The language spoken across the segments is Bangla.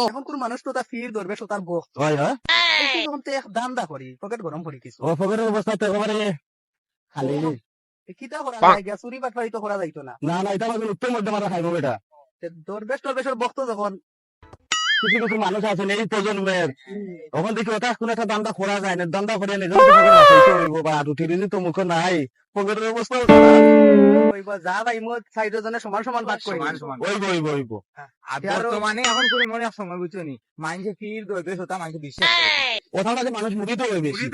এখন তোর মানুষ তো ফির ধরবে তার বউ দান্দা করি পকেট গরম করি কিছু পকেটের অবস্থা তো একেবারে খালি কিতা করা যায় গিয়া চুরি বাটপারি তো করা যাইতো না না না এটা আমাদের উত্তর মধ্যে মারা খাইবো বেটা দরবেশ টরবেশের বক্ত যখন কিছু কিছু মানুষ আছে এই প্রজন্মের ওখান থেকে ওটা কোন একটা দান্দা করা যায় না দান্দা করে বা রুটি রুজি তো মুখ নাই পকেটের অবস্থা যা ভাই মোট সাইডের জন্য সমান সমান ভাগ করি ওইব বর্তমানে এখন করে মনে সময় বুঝছো নি মানুষে ফির দরবেশ ওটা মানুষে বিশ্বাস ওখানে যে মানুষ মুড়িতে হয়ে বেশি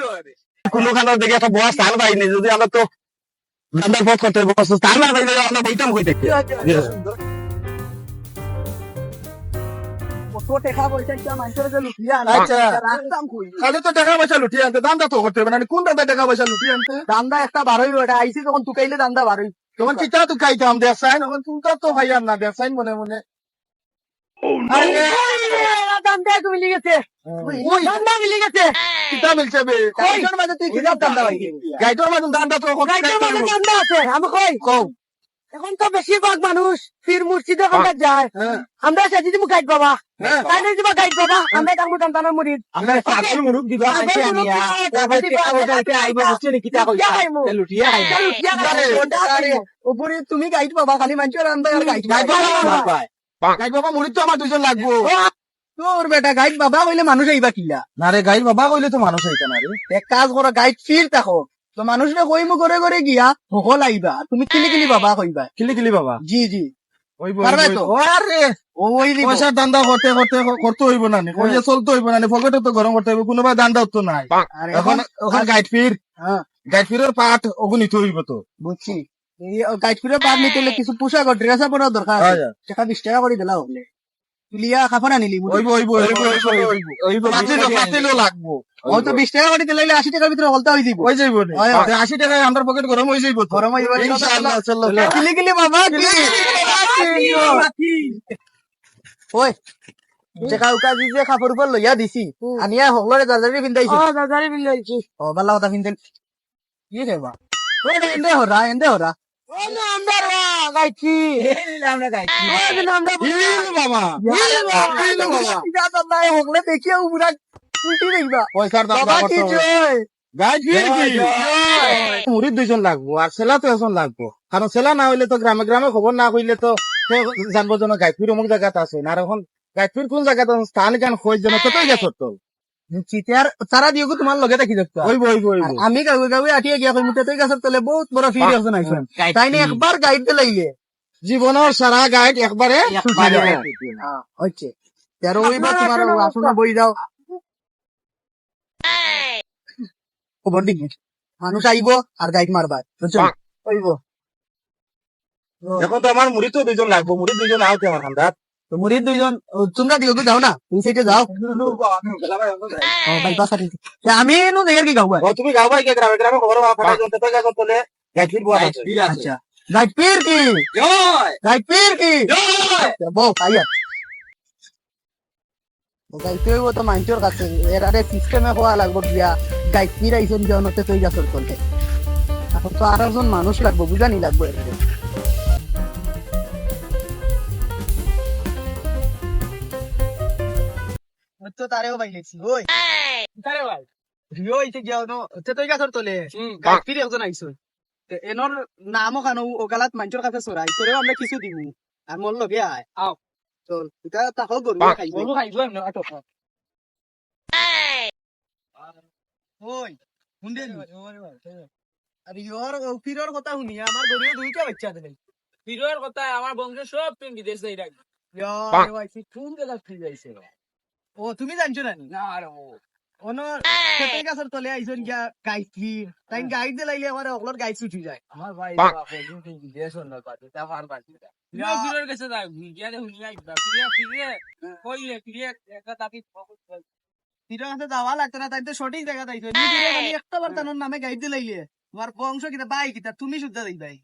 কোনখানে দেখে একটা বয়স স্থান পাইনি যদি আমরা তো দান্দার পথ করতে স্থান না পাইলে আমরা বইতাম কই দেখি টাকা পয়সা মানুষের যে লুটিয়া রাখতাম কই তাহলে তো টাকা পয়সা লুটিয়ে আনতে দান্দা তো করতে হবে না কোন দান্দা টাকা পয়সা লুটিয়ে আনতে দান্দা একটা বারোই ওটা আইসি তখন তুকাইলে দান্দা বারোই তখন চিন্তা তো খাইতাম দেখাইন এখন তুলতা তো ভাইয়ার না দেখাইন মনে মনে দান্দা মিলি গেছে দান্দা মিলি গেছে কিতা মিলছে বে গাইডর মাঝে তুই কিতাব দান্দা ভাই গাইডর মাঝে দান্দা তো গাইডর মাঝে দান্দা আছে আমি কই কও এখন তো বেশিরভাগ মানুষ ফির মুর্শিদে ওখানে যায় আমরা সাজি দিব গাইড বাবা তাই না দিব গাইড বাবা আমরা কামু দান্তানোর মুরিদ আমরা সাগর মুরুক দিবা আছে আনিয়া তারপর টাকা পয়সা আইবা হচ্ছে নি কিতা কইয়া লুটিয়া আইবা উপরে তুমি গাইড বাবা খালি মানুষের আন্দা আর গাইড গাইড বাবা মুরিদ তো আমার দুজন লাগবো তোর বেটা গাইড বাবা কইলে মানুষ আইবা কিলা না রে গাইড বাবা কইলে তো মানুষ আইতা না রে এক কাজ করো গাইড ফির থাকো তো মানুষরে কইমু করে করে গিয়া সকল আইবা তুমি কিলি কিলি বাবা কইবা কিলি বাবা জি জি পারবে তো আরে ওই পয়সার দান্দা করতে হইব না কইলে চলতে হইব না পকেটে তো গরম করতে হইব কোনোবা দান্দা তো নাই এখন ওখানে গাইড ফিরের পাঠ অগুনিত হইব তো বুঝছি গাইড ফিরের পাঠ নিতে হলে কিছু পোশাক ড্রেস পরার দরকার আছে টাকা 20 টাকা করে দিলা হলে তুলিয়া কাপড় আনিলি ওইব লাগবো ও তো 20 টাকা করে দিলে 80 টাকার ভিতরে হলতা হই দিব হয়ে যাইব 80 টাকায় আমার পকেট গরম হয়ে যাইব গরম হইব ইনশাআল্লাহ চলো কিলি কিলি বাবা ওই দেখা উকা যে কাপড় উপর লইয়া দিছি আনিয়া হলরে দাদারি পিন্দাইছি দাদারি পিন্দাইছি ও বালা কথা পিন্দেন কি দেবা ওই এন্ডে হরা ও নাম্বার গাইছি আমরা গাইছি ও নাম্বার বাবা বাবা হগলে দেখিয়া উড়া উল্টি দেখবা পয়সার দাম বাবা কি জয় মুড়িদ দুইজন লাগবো আর ছেলা তো এখন লাগবো কারণ ছেলা না হইলে তো গ্রামে গ্রামে খবর না হইলে তো জানবো যেন গাইফির অমুক জায়গাতে আছে আর এখন গাইফির কোন জায়গাতে স্থান জ্ঞান খোঁজ যেন ততই গেছ তো চিতার তারা দিও তোমার লগে দেখি দেখতো আমি গাঁৱে গাঁৱে আটিয়ে গিয়া কই মুতে তুই গাছের তলে বহুত বড় ফির একজন আইছেন তাই না একবার গাইড দিলাইলে জীবনের সারা গাইড একবারে হচ্ছে তেরো ওইবার তোমার আসলে বই যাও খবর দিকে মানুষ আইব আর গাইড মারবা বুঝছো ওইব এখন তো আমার মুড়ি তো দুইজন লাগবো মুড়ি দুইজন আওতে আমার খান্দার তো মুড়িদ দুইজন তোমরা দিও যাও না তুমি সেটা যাও আমি এনো দেখের কি গাও তুমি গাও ভাই গ্রামে গ্রামে খবর ফাটাই জনতে তো গাছ তোলে গাইড বুয়া আচ্ছা গাইড পীর কি গাইড পীর কি বউ আইয়া গাইতেই তো মানুষের কাছে এরারে সিস্টেমে হওয়া লাগবো গিয়া গাইড পীর আইসন জনতে তুই গাছর তলে এখন তো আর একজন মানুষ লাগবো বুঝানি লাগবো এরকম তো তারেও বাইলেছি ওই তারে ভাই রিও হইতে গিয়া নো তুই গাছর তলে গাইড পীর একজন আইসন এনর নামও খানো ওগালাত মানুষের কাছে চড়াই তোরেও আমরা কিছু দিব আর মোর লগে আয় আও চল এটা তাকো গরু খাইবো এমনি আটক ওই শুনদে আর ইয়র ফিরর কথা শুনি আমার গরুয়ে দুইটা বাচ্চা দিলে ফিরের কথা আমার বংশের সব তুমি বিদেশ যাই রাখবে ইয়র ওয়াইসি কোন জায়গা ফ্রি যাইছে ও তুমি জানছো না নি না আর ওনর খেতে গাছর তলে আইছন গিয়া গাইড ফির তাই গাইড দিলাইলে আমার ওগুলোর গাইড ছুটি যায় আমার ভাই বাবা তুমি বিদেশ না পাতে তা পার পাতে না ফিরের কাছে যাই গিয়া দে হুনি আইবা ফিরে কইলে ফিরে একটা তাকি ফিরের কাছে যাওয়া লাগতো না তাই তো সঠিক জায়গা তাইছো নি ফিরে খালি একটা বার তানোর নামে গাইড দিলাইলে তোমার বংশ কিটা বাই কিটা তুমি শুদ্ধ দিবাই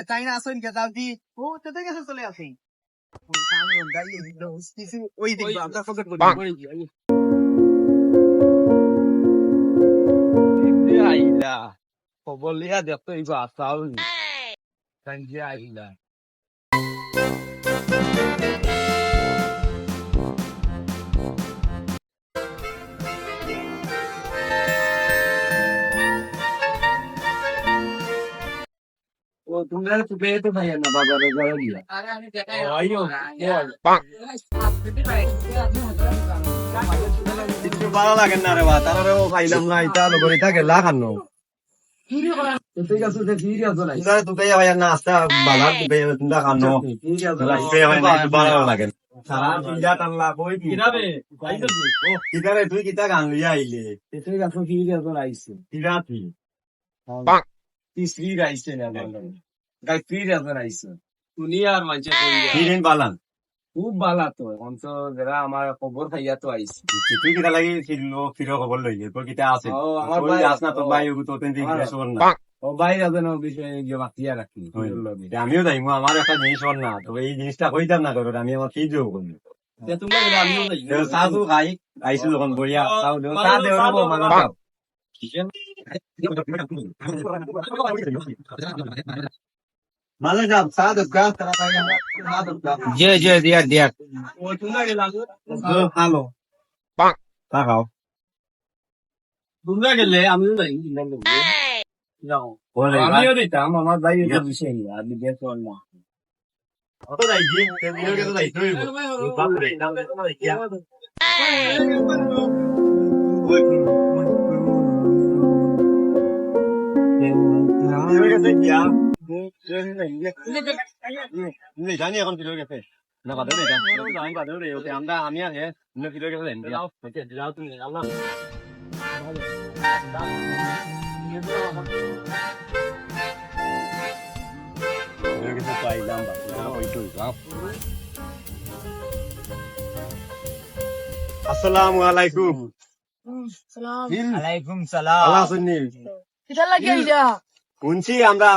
তাই না আসেন কে যাও দি ও তেতে গেছে চলে আসেন ওই দেখবা আমরা ফকেট করি আইলা খবর লিয়া দেখতো এই আসাও নি সঞ্জয় আইলা ও তোমরা তো পেয়ে ভাই না বাবা রোজা গিয়া আরে আমি দেখাই আইও কিছু ভালো লাগে না রে বা তারে ও খাইলাম না এটা লগরে থাকে লা খানো তুই কাছে যে ফিরে আসো না তোরা তো পেয়ে ভাই না আস্তা বালার তো পেয়ে তোমরা খানো পেয়ে ভাই না একটু ভালো লাগে সারা পিজা টানলা কই কি কিরা রে যাইতো ও কিদারে তুই কিতা গান লইয়া আইলে তুই কাছে ফিরে আসো না আইছে কিরা তুই তুই ফিরে আইছে না গাই ফিরে আসো না আইছে দুনিয়ার মাঝে কইয়া ফিরেন বালান খুব ভালো তো এখন তো যারা আমার খবর খাইয়া তো আইছে তুই কিতা লাগি ফিরলো ফিরো খবর লইলে তোর কিতা আছে ও আমার ওই ভাই আসনা তোর ভাই ওগু তো তেন দিন শোন না ও ভাই যাবেন বিষয়ে গিয়ে বাকিয়া রাখি আমিও যাই আমার একটা জিনিস শোন না তো এই জিনিসটা কইতাম না তোর আমি আমার কি যোগ করি তোমরা আমিও যাই সাধু খাই আইসু যখন বইয়া তাও দেও তা দেও না মানে মালে যাব সাধু কা জি জি দিয়া দিয়া ও তোমরা গেলা হ্যালো তা খাও তোমরা গেলে আমিও যাই যাও আমিও দিতাম আমার ভাই বিষয় নিয়ে আমি দেখো না অত যাই জি তেমিও কে তো যাই তুই বাপ রে নাম দে তোমার কি জানি এখন ফিরে গেছে না বাদে আমি বাদে ওকে আমরা আমি আগে ফিরে গেছে যাও তুমি আল্লাহ পাইলাম আসসালামু আলাইকুম আলাইকুম সালাম আল্লাহ শুনি কিটা লাগি আইলা শুনছি আমরা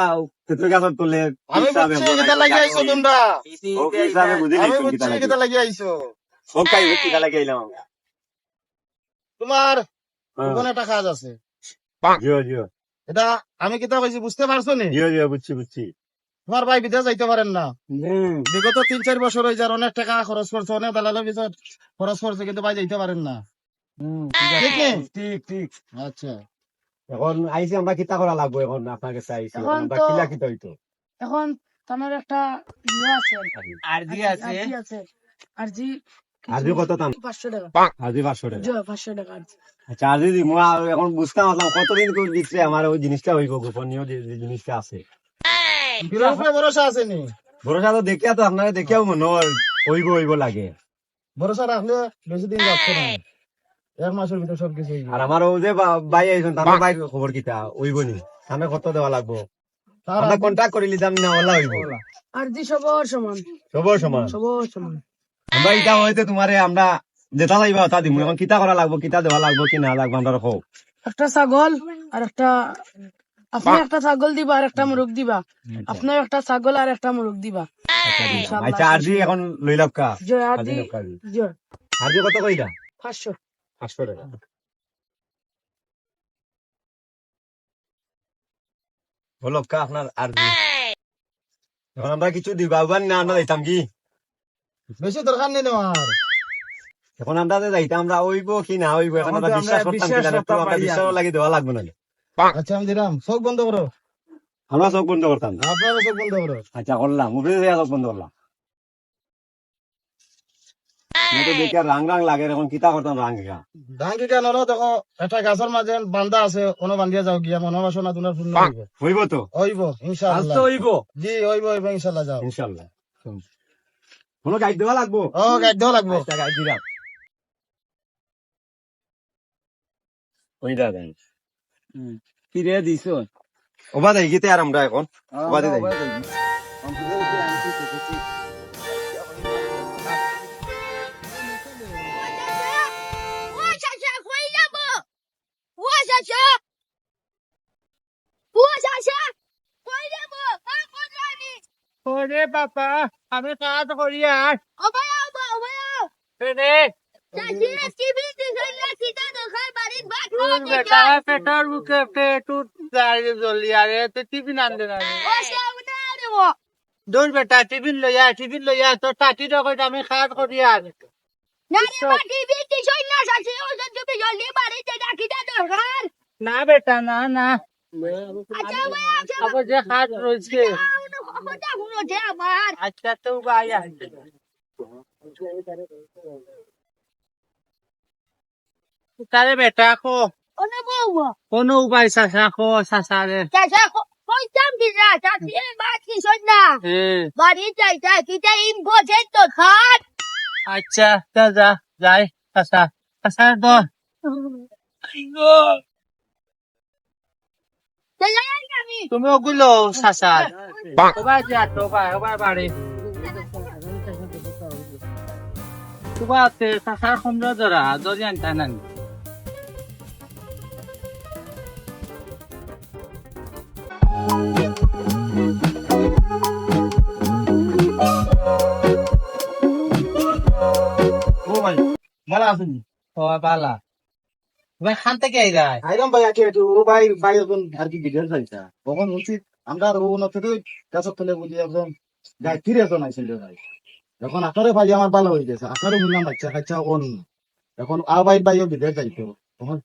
তেতুল গাছত তোলে আমি বুঝছি কিটা লাগি আইছো তোমরা ও হিসাবে বুঝি আমি নাই বুঝছি কিটা লাগি আইছো ও কাই কিটা লাগে আইলাম তোমার কোন একটা কাজ আছে জিও জিও এটা আমি কিটা কইছি বুঝতে পারছো নি জিও জিও বুঝছি বুঝছি তোমার ভাই বিদেশ যাইতে পারেন না বিগত 3-4 বছর হয়ে যার অনেক টাকা খরচ করছে অনেক দালালের ভিতর খরচ করছে কিন্তু ভাই যাইতে পারেন না ঠিক নেই ঠিক ঠিক আচ্ছা এখন আইছি আমরা কিতা করা লাগবো এখন আপনার কাছে আইছি এখন আমরা তো- কিলা কিতা হইতো এখন তোমার একটা ইয়ে আছে আর জি আছে আরজি আছে আরজি আজি কত দাম 500 টাকা আজি 500 টাকা 500 টাকা আরজি। আচ্ছা আজি দি মই এখন বুঝতাম আসলাম কতদিন করে দিচ্ছে আমার ওই জিনিসটা হইব গোপনীয় যে জিনিসটা আছে বিরাট ভরসা আছে নি ভরসা তো দেখিয়া তো আপনারা দেখিয়াও মনে হয় হইব হইব লাগে ভরসা রাখলে বেশি দিন যাচ্ছে না 1 মাসের ভিতর সব কিছু হয়ে যাবে। আর আমার ও যে ভাই আইছেন তার ভাই খবর কিতা হইব নি আমি কত দেওয়া লাগবো তার আমরা কন্টাক্ট করে নিলাম না ওলা হইব আরজি সবার সমান সবর সমান সবার সমান আমরা ইটা হইতে তোমারে আমরা যেটা চাইবা তা দিমু এখন কিতা করা লাগবো কিতা দেওয়া লাগবো কি না লাগবো আমরা রাখো একটা ছাগল আর একটা আপনি একটা ছাগল দিবা আর একটা মুরগ দিবা আপনার একটা ছাগল আর একটা মুরগ দিবা ইনশাআল্লাহ। আচ্ছা আজি এখন লই লাভকা জয় আরজি জয় আজি কত কইরা 500 500 টাকা বলো কা আপনার আজি এখন আমরা কিছু দিবা না আমরা দিতাম কি বেশি দরকার নেই নেওয়ার এখন আমরা যে যাইতাম আমরা হইব কি না হইব এখন আমরা বিশ্বাস করতাম কি না তো আমরা বিশ্বাস লাগি দেওয়া লাগবে না আচ্ছা আমি দিলাম চোখ বন্ধ করো আমরা চোখ বন্ধ করতাম আপনারা চোখ বন্ধ করো আচ্ছা করলাম উপরে চোখ বন্ধ করলাম আমি তো দেখে রাং রাং লাগে এখন কিতা করতাম রাং গা ডাঙ্গি কেন হলো দেখো একটা গাছের মাঝে বান্ধা আছে কোনো বান্ধিয়া যাও গিয়া মনোবাসনা তোমার পূর্ণ হইব হইব তো হইব ইনশাআল্লাহ হইব জি হইব হইব ইনশাআল্লাহ যাও ইনশাআল্লাহ কোনো গাইড দেওয়া লাগবো ও গাইড দেওয়া লাগবো আচ্ছা গাইড দিলাম ওইটা দেন ফিরে দিছো ওবা দেই গিতে আর আমরা এখন ওবা দেই ওরে বাবা আমি কাজ করি আর বেটা পেটার বুকে পেটুর জ্বলি আরে তো টিফিন আনতে না দূর বেটা টিফিন লইয়া তোর টাটি রকম আমি কাজ করি আর না বেটা না না আবার যে কাজ রয়েছে আচ্ছা তো বাইয়া তারে বেটা কো কোনো উপায় চাচা কো চাচা রে আচ্ছা যা যা যাই চাচা চাচা তো তুমি ওগুলো চাচা ওবার যা তো ওবার বাড়ি তোমার চাচার সম্রা ধরা যদি আনতা না ও ভাই ভালো আছেন ও বালা ভাই খান থেকে আই যায় আইরাম ভাই আকে একটু ও ভাই ভাই এখন আর কি গিটার চাইতা তখন বলছি আমরা আর ও নতে তো কাছে ফেলে বলি এখন গাই ফিরে তো নাই ছিল ভাই এখন আপনারে ভাই আমার ভালো হয়ে গেছে আপনারে বললাম বাচ্চা কাচ্চা কোন এখন আর ভাই ভাইও গিটার চাইতো তখন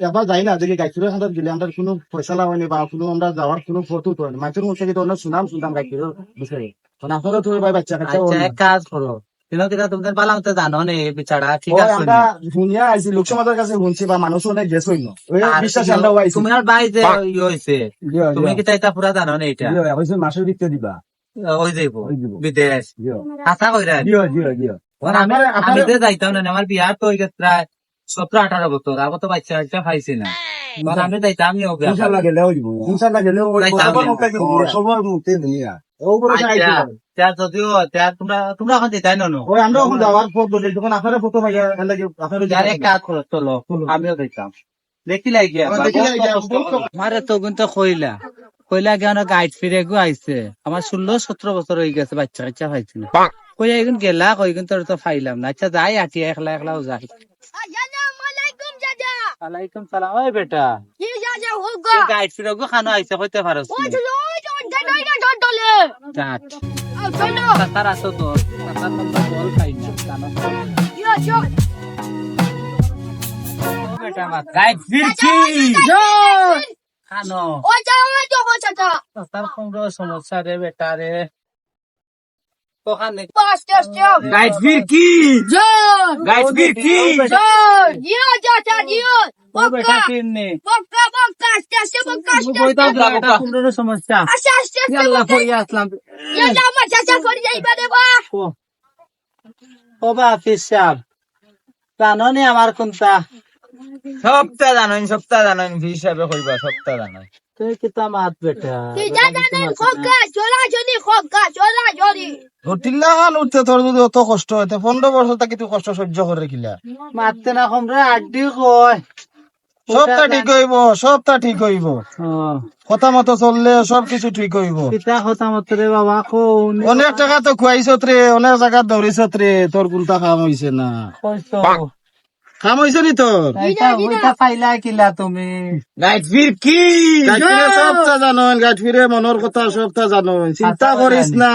এবার যাই না যে গাই ফিরে খান্দার গেলে আমরা কোনো পয়সা লাগাইনি বা কোনো আমরা যাওয়ার কোনো ফটো তো মাছের মধ্যে কিন্তু আমরা শুনাম গাই ফিরে বুঝলে তখন আপনারা তো ভাই বাচ্চা কাচ্চা আচ্ছা এক কাজ করো তোমাদের বালা মতো জানো নে বিচারা ঠিক ওই আছে আমরা শুনিয়া আইছি লোকসমাজের কাছে শুনছি বা মানুষ অনেক গেছ হইল ওই বিশ্বাস আমরা আইছি তোমার বাইরে হয়েছে তুমি কি তাইতা পুরা জানো না এটা মাসের ভিতরে দিবা ওই যাইব বিদেশ আশা কইরা আমি তো যাইতাম না আমার বিয়ার তো হয়ে গেছে প্রায় 17-18 বছর আবার তো বাচ্চা একটা পাইছি না আমি যাইতাম ইনশাআল্লাহ গেলেও দিব ইনশাআল্লাহ গেলেও সবার মুক্তি নিয়া যদিও তোমরা এখন যেতাই না ওই আমরা এখন যাওয়ার পর বলি যখন আপনারা ফটো ভাইয়া যার এক কাজ করো চলো আমিও যাইতাম দেখি লাগি আমারে তো কিন্তু কইলা কেন গাইড ফিরে গো আইছে আমার 16-17 বছর হয়ে গেছে বাচ্চা কাচ্চা পাইছি না কই এখন গেলা কই কিন্তু তো পাইলাম না আচ্ছা যাই আটি একলাও যাই ওয়ালাইকুম সালাম ওই বেটা গাইড ফিরে গো খানো আইছে কইতে পারছ তারা তো বল খাই না গাইড ফিরছি খানো তার কোনো সমস্যা রে বেটা রে ওখানে গাইড ফির কি গাইড ফির কি বেটা কিনে কোনো সমস্যা আল্লাহ পড়িয়া আসলাম ও বা হাফিজ সাহেব জানো নি আমার কোনটা সপ্তাহ জানেন হিসাবে কইবা সপ্তাহ জানেন তুই কিতা মাত বেটা ঘটিল্লাহান উঠতে তোর যদি অত কষ্ট হইতে 15 বছর তাকে তুই কষ্ট সহ্য করে রেখিলা মারতে না কমরে আড্ডি কয় সবটা ঠিক হইব কথা মতো চললে সবকিছু ঠিক হইব কিতা কথা মতো রে বাবা কোন অনেক টাকা তো খুয়াইছত রে অনেক জায়গা দৌড়িছত রে তোর কোনটা কাম হইছে না কইছো কাম হইছে নি তোর ওইটা পাইলা কিলা তুমি গাইড ফির কি গাইড ফিরে সবটা জানো গাইড ফিরে মনের কথা সবটা জানো চিন্তা করিস না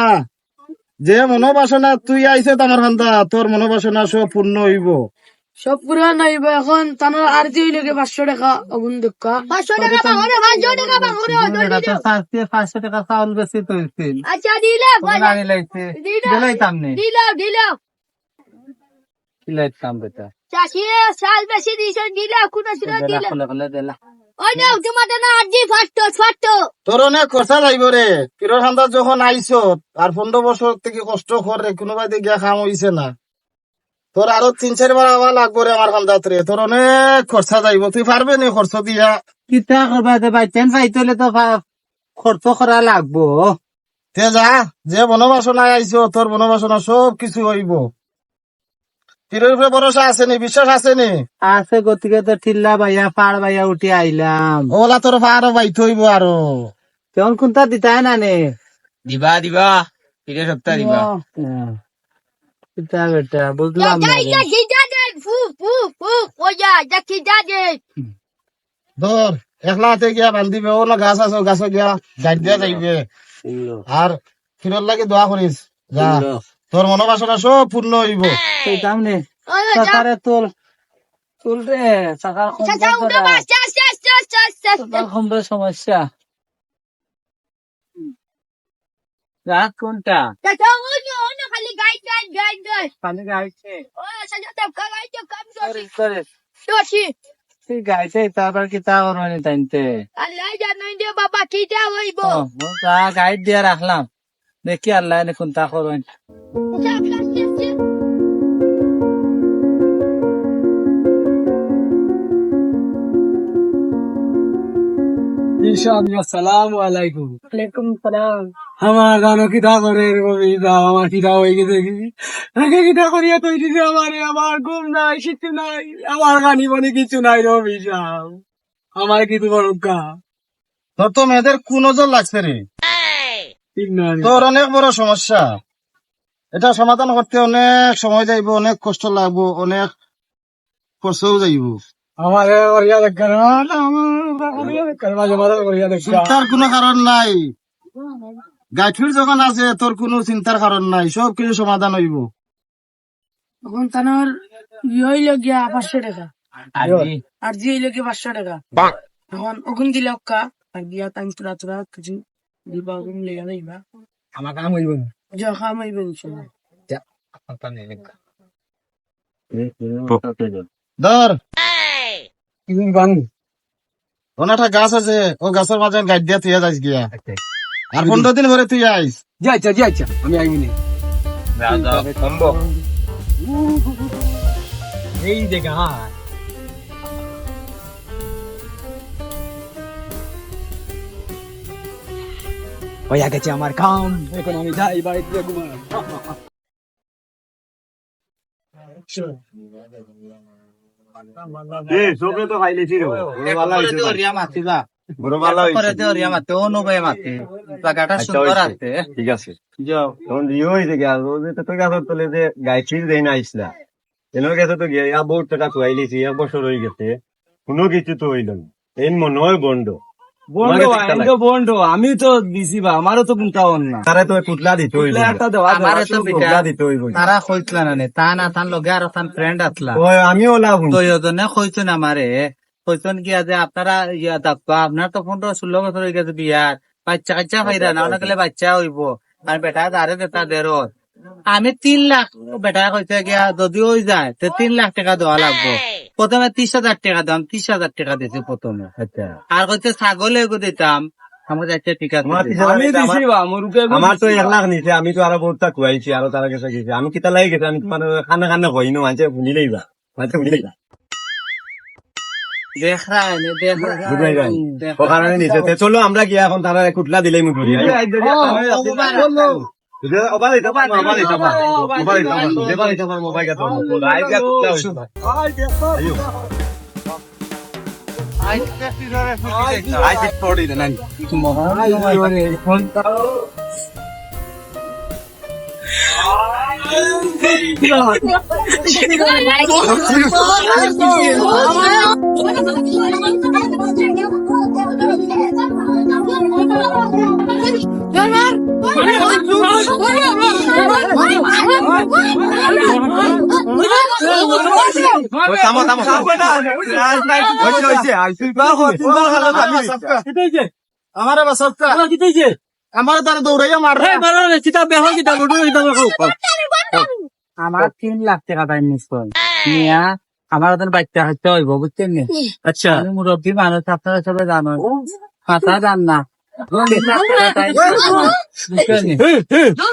যে মনোবাসনা তুই আইছে আমার হান্দা তোর মনোবাসনা সব পূর্ণ হইব সব পুরা নাইব এখন তানোর আর যে লগে 500 টাকা অগুন দক্কা 500 টাকা বাংরে 500 টাকা বাংরে 500 টাকা চাউল বেশি তুলছিল আচ্ছা দিলা গাড়ি লাইছে দিলাইতাম নে দিলা দিলাইতাম বেটা চাচি সাল বেশি দিছ দিলা কোন ছিল দিলা দিলা ওই না তোমাদের না আজি ফাটতো তোর অনেক খরচা যাইব রে পিরোর হান্দা যখন আইছো আর 15 বছর থেকে কষ্ট করে কোনোবাই গিয়া কাম হইছে না তোর আরো 3-4 বার আবার লাগবো রে আমার হান্দাত রে তোর অনেক খরচা যাইব তুই পারবে নি খরচ দিয়া কিতা করবা দে বাইতেন পাইতলে তো খরচ করা লাগবো তে যা যে বনবাসনায় আইছো তোর বনবাসনা সব কিছু হইব পীরের উপরে ভরসা আছে নি বিশ্বাস আছে নি আছে গতিকে তো ঠিল্লা বাইয়া পাড় বাইয়া উঠে আইলাম ওলা তোর আরো বাইতে হইব আরো তখন কোনটা দিতাই না নে দিবা এটা সপ্তাহ দিবা এটা বেটা বুঝলাম না রে। ধর একলা হাতে গিয়া বান্ধিবে ও না গাছ আছে গাছে গিয়া গাইড দিয়া যাইবে আর ফিরত লাগে দোয়া করিস যা তোর মনোবাসনা সব পূর্ণ হইব এই সামনে সাকারে তুল রে সাকার খম্বের সমস্যা রাত কোনটা পানি গাইছে গাইছে তারপর কি তা করবেন টাইমতে গাইড দিয়ে রাখলাম দেখি আল্লাহ কোন তা করবেন আসসালামু আলাইকুম ওয়ালাইকুম সালাম আমার গানো কিতা করে আমার কিতা হয়ে গেছে আগে কিতা করিয়া তুই দিছে আমার ঘুম নাই শীত নাই আমার গানি বনে কিছু নাই রবি সাহ আমার কিছু বরকা তোর তো মেয়েদের কোন নজর লাগছে রে তোর অনেক বড় সমস্যা এটা সমাধান করতে অনেক সময় যাইব অনেক কষ্ট লাগবো অনেক খরচও যাইব আমার চিন্তার কোনো কারণ নাই গাইফির যখন আছে তোর কোনো চিন্তার কারণ নাই সব কিছু সমাধান হইব এখন তানোর হইল গিয়া 500 টাকা আর জি হইল গিয়া 500 টাকা এখন ওগুন দিলে অক্কা আর দিয়া টাইম তোরা কিছু দিবা ওগুন লেগে যাইবা আমার কাম হইব না যা খাম হইব ইনশাআল্লাহ ধর কিছু বান ওনাটা গাছ আছে ও গাছের মাঝে গাইড দিয়া তুই যাইস গিয়া আর 15 দিন পরে তুই আইস যাইছা আমি আইবি না এই দেখা হইয়া গেছে আমার কাম এখন আমি যাই বাড়িতে ঘুমাই ঠিক আছে তখন ইয়ে হয়েছে কি আর ও যে তো গাছের তলে যে গাইছিস দেই না আইসলা এন গেছে তো গিয়ে বহুত টাকা খুয়াইলিছি 1 বছর হয়ে গেছে কোনো কিছু তো হইল না এই মনে হয় বন্ধ বন্ধু আমি তো দিছি বা আমারও তো কোনটা না তারা তো পুতলা দিতে হইল আমারে তো পুতলা দিতে হইব তারা কইতলা না তা না তান লগে আর তান ফ্রেন্ড আসলা ওই আমিও লাভ তো এজন্য কইছেন আমারে কইছেন কি যে আপনারা ইয়া থাকবা আপনার তো 15-16 বছর হয়ে গেছে বিয়ার বাচ্চা কাচ্চা হইরা না ওনা গেলে বাচ্চা হইব আর বেটা দাঁড়ে দেতা দেরত আমি 3 লাখ বেটা কইতে গিয়া যদি হয়ে যায় তো 3 লাখ টাকা দেওয়া লাগবো প্রথমে 30,000 টাকা দাম 30,000 টাকা দিয়েছি প্রথমে আচ্ছা আর কইতে ছাগল এগো দিতাম আমার যাচ্ছে ঠিক আছে আমি দিছি বা আমার তো 1 লাখ নিছে আমি তো আরো বহুত খুয়াইছি আরো তার কাছে গেছি আমি কিতা লাগি গেছে আমি মানে খানা কই না মাঝে শুনিলেই বা মাঝে শুনিলেই বা দেখ বুঝলাই যাই ওখানে নিচে চলো আমরা গিয়া এখন তারা কুটলা দিলেই মুখ ধরি আমার দ্বারা দৌড়াইয়া মার আমার 3 লাখ টাকা পাই নিশ্চয় নিয়া আমার ওদের বাচ্চা হচ্ছে হইব বুঝছেন নি আচ্ছা মুরব্বী মানুষ আপনারা সবাই জানো কথা জান না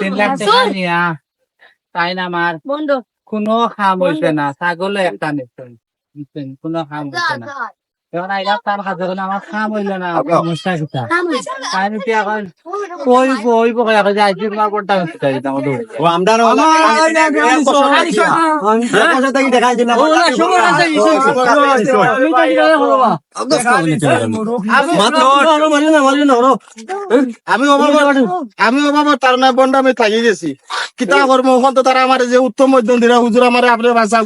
3 লাখ টাকা নিয়া তাই না আমার কোনো খাম হইছে না ছাগলে একটা নিশ্চয় বুঝছেন কোনো খাম হইছে না এখন আইলাম তার কাছে এখন আমার কাম হইল না সমস্যা কিতা তাই কি এখন কই বকে এখন যাই তোমার কোনটা হচ্ছে আমার দৌড়ে ও আমরা দেখাই দিলাম আমি অভাব তার না বন্ড আমি থাকি গেছি কিতা করবো ওখান তো তারা আমার যে উত্তম মধ্যম দিরা হুজুর আমার আপনার বাঁচাও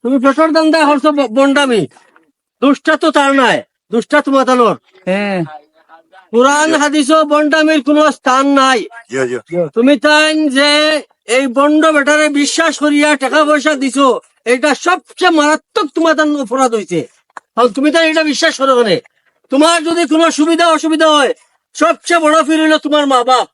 তুমি প্রচুর দান্দা হরছো বন্ডামি দুষ্টা তো তার নাই দুষ্টা তোমার তানোর হ্যাঁ কোরআন হাদিসও বন্ডামির কোন স্থান নাই তুমি তাই যে এই বন্ড বেটারে বিশ্বাস করিয়া টাকা পয়সা দিছো এটা সবচেয়ে মারাত্মক তোমার তার অপরাধ হয়েছে তুমি তাই এটা বিশ্বাস করো কেন তোমার যদি কোনো সুবিধা অসুবিধা হয় সবচেয়ে বড় ফির হইলো তোমার মা বাপ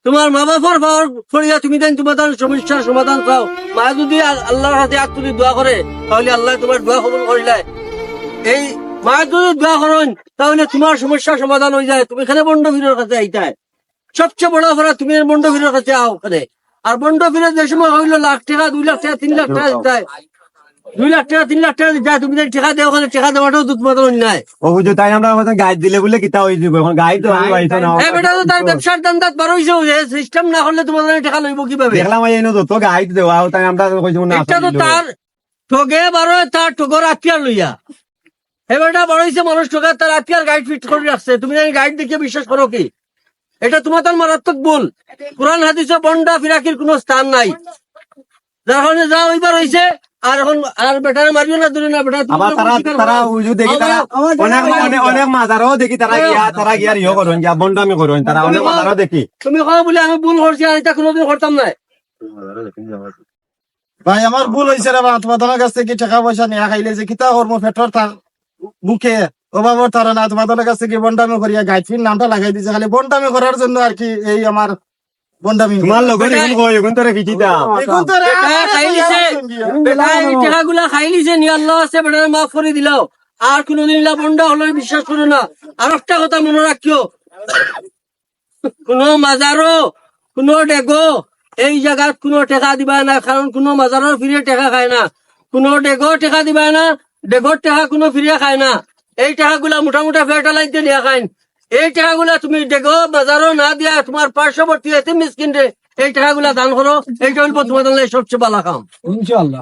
তোমার মা বাবার পাওয়ার ফরিয়া তুমি তাই তোমার তার সমস্যার সমাধান পাও মা যদি আল্লাহর হাতে হাত তুলি দোয়া করে তাহলে আল্লাহ তোমার দোয়া কবুল করিলে এই মা যদি দোয়া করেন তাহলে তোমার সমস্যার সমাধান হয়ে যায় তুমি এখানে বন্ড ফিরের কাছে আইতায় সবচেয়ে বড় অপরাধ তুমি বন্ড ফিরের কাছে আও ওখানে আর বন্ড ফিরের যে সময় হইলো লাখ টাকা 2 লাখ টাকা 3 লাখ টাকা দিতায় 2 লাখ টাকা 3 লাখ টাকা দিতায় তুমি তাই টাকা দেওয়া ওখানে টাকা দেওয়াটাও তোমার অন্যায় ও বুঝো তাই আমরা গাইড দিলে বলে কিতা হয়ে যাবে এখন গাইড তো আমি পাইছো না এই বেটা তো তার ব্যবসার দান্দাত বার হইছে সিস্টেম না করলে তোমার টাকা লইব কিভাবে দেখলাম এই নো তো গাইড দেওয়া তাই আমরা কইছো না এটা তো তার ঠগে বারো তার ঠগর আত্মীয় লইয়া এবারটা বড় হয়েছে মানুষ ঠগে তার আত্মীয় গাইড ফিট করে রাখছে তুমি গাইড দেখে বিশ্বাস করো কি এটা তোমার তার মারাত্মক ভুল কোরআন হাদিসে বন্ডা ফিরাকির কোনো স্থান নাই যার কারণে যা ওইবার হয়েছে আর এখন আর বেটারে মারিও না দূরে না বেটা আবার তারা উজু দেখি তারা অনেক মাজারও দেখি তারা গিয়া ইয়ে করেন গিয়া বন্ডামি করেন তারা অনেক মাজারও দেখি তুমি কও বলে আমি ভুল করছি আর এটা কোনোদিন করতাম না ভাই আমার ভুল হয়েছে রে বা তোমাদের কাছ থেকে টাকা পয়সা নিয়ে খাইলে যে কিতা করবো পেটর তার বুকে অভাবর তারা না তোমাদের কাছ থেকে বন্ডামি করিয়া গাইফিন নামটা লাগাই দিছে খালি বন্ডামি করার জন্য আর কি এই আমার বন্ডামি তোমার লগন এখন কই এখন তোরে কিচিতা এখন তো রে টাকাগুলা খাই লিছে নি আল্লাহ আছে বেটারে মাফ করে দিল আর কোনোদিন বন্ডা হলে বিশ্বাস করো না আর একটা কথা মনে রাখিও কোনো মাজারও কোনো ডেগো এই জায়গার কোনো টাকা দিবা না কারণ কোনো মাজারের ফিরে টাকা খায় না কোনো ডেগো টাকা দিবা না ডেগোর টাকা কোনো ফিরে খায় না এই টাকাগুলা মোটামুটি ফেরটালাইতে নিয়ে খায় এই টাকাগুলা তুমি ডেগো বাজারও না দিয়া তোমার পার্শ্ববর্তী এতিম মিসকিন রে এই টাকাগুলা দান করো এইটা হইব তোমাদের সবচেয়ে ভালো কাম ইনশাআল্লাহ